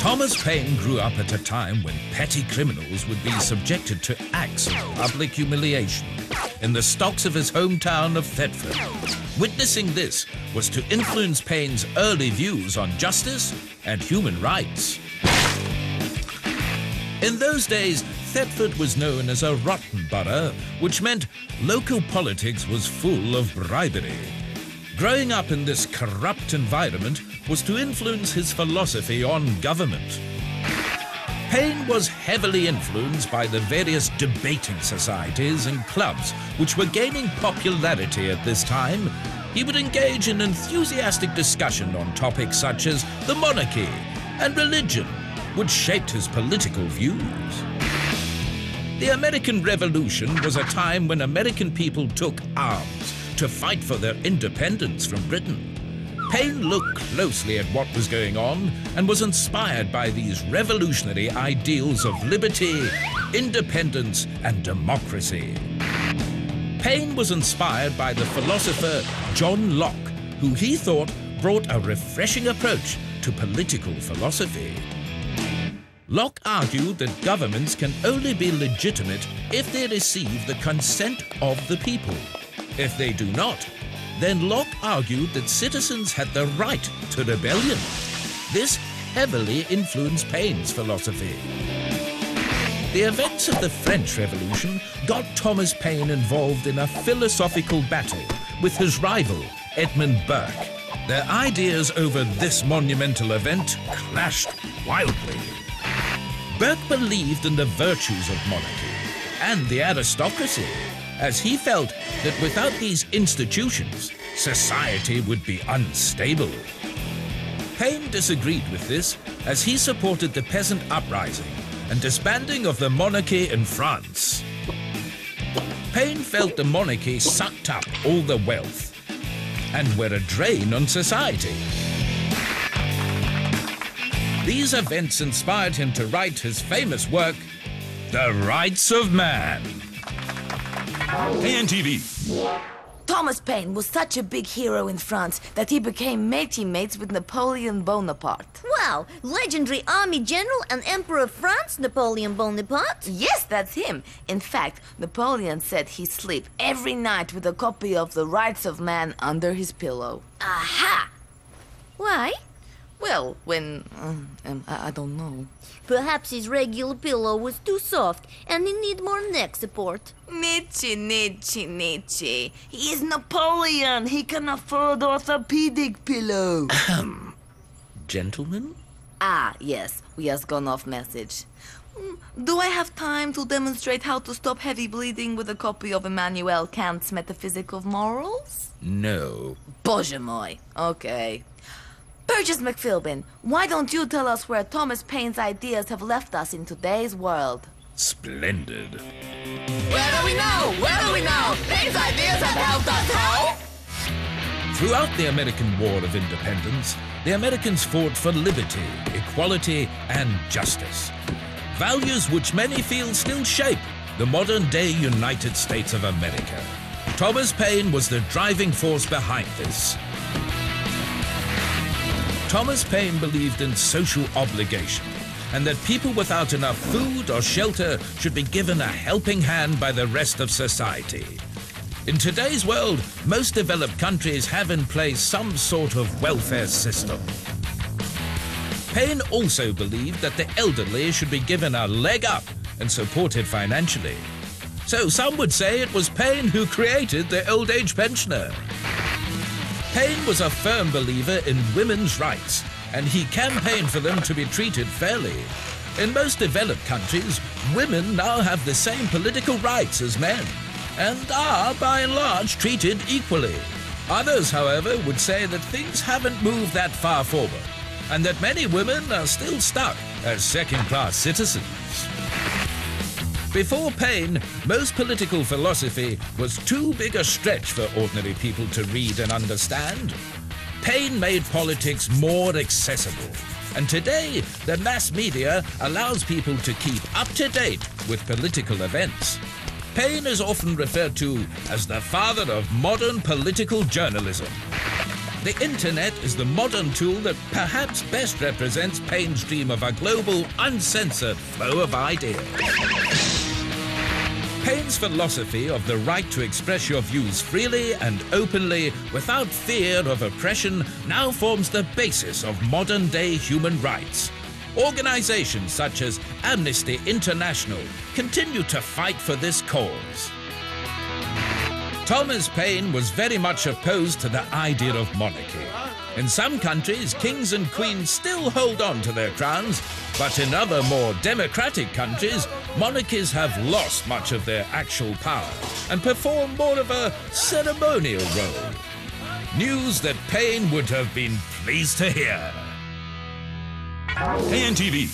Thomas Paine grew up at a time when petty criminals would be subjected to acts of public humiliation in the stocks of his hometown of Thetford. Witnessing this was to influence Paine's early views on justice and human rights. In those days, Thetford was known as a rotten borough, which meant local politics was full of bribery. Growing up in this corrupt environment was to influence his philosophy on government. Paine was heavily influenced by the various debating societies and clubs which were gaining popularity at this time. He would engage in enthusiastic discussion on topics such as the monarchy and religion, which shaped his political views. The American Revolution was a time when American people took arms to fight for their independence from Britain. Paine looked closely at what was going on and was inspired by these revolutionary ideals of liberty, independence, and democracy. Paine was inspired by the philosopher John Locke, who he thought brought a refreshing approach to political philosophy. Locke argued that governments can only be legitimate if they receive the consent of the people. If they do not, then Locke argued that citizens had the right to rebellion. This heavily influenced Paine's philosophy. The events of the French Revolution got Thomas Paine involved in a philosophical battle with his rival, Edmund Burke. Their ideas over this monumental event clashed wildly. Burke believed in the virtues of monarchy and the aristocracy, as he felt that without these institutions, society would be unstable. Paine disagreed with this, as he supported the peasant uprising and disbanding of the monarchy in France. Paine felt the monarchy sucked up all the wealth and were a drain on society. These events inspired him to write his famous work, The Rights of Man. Kntv. Thomas Paine was such a big hero in France that he became mates with Napoleon Bonaparte. Wow, legendary army general and emperor of France, Napoleon Bonaparte? Yes, that's him. In fact, Napoleon said he sleep every night with a copy of The Rights of Man under his pillow. Aha! Why? Well, when... I don't know. Perhaps his regular pillow was too soft and he need more neck support. Nietzsche. He is Napoleon. He can afford orthopedic pillow. Gentlemen? Ah, yes. We has gone off message. Do I have time to demonstrate how to stop heavy bleeding with a copy of Immanuel Kant's Metaphysic of Morals? No. Boże moi. Okay. Burgess McPhilbin, why don't you tell us where Thomas Paine's ideas have left us in today's world? Splendid. Where do we know? Paine's ideas have helped us how? Throughout the American War of Independence, the Americans fought for liberty, equality, and justice. Values which many feel still shape the modern-day United States of America. Thomas Paine was the driving force behind this. Thomas Paine believed in social obligation and that people without enough food or shelter should be given a helping hand by the rest of society. In today's world, most developed countries have in place some sort of welfare system. Paine also believed that the elderly should be given a leg up and supported financially. So some would say it was Paine who created the old age pensioner. Paine was a firm believer in women's rights, and he campaigned for them to be treated fairly. In most developed countries, women now have the same political rights as men, and are, by and large, treated equally. Others, however, would say that things haven't moved that far forward, and that many women are still stuck as second-class citizens. Before Paine, most political philosophy was too big a stretch for ordinary people to read and understand. Paine made politics more accessible, and today the mass media allows people to keep up to date with political events. Paine is often referred to as the father of modern political journalism. the internet is the modern tool that perhaps best represents Paine's dream of a global, uncensored flow of ideas. Paine's philosophy of the right to express your views freely and openly without fear of oppression now forms the basis of modern-day human rights. Organizations such as Amnesty International continue to fight for this cause. Thomas Paine was very much opposed to the idea of monarchy. In some countries, kings and queens still hold on to their crowns, but in other more democratic countries, monarchies have lost much of their actual power and perform more of a ceremonial role. News that Paine would have been pleased to hear. Kntv.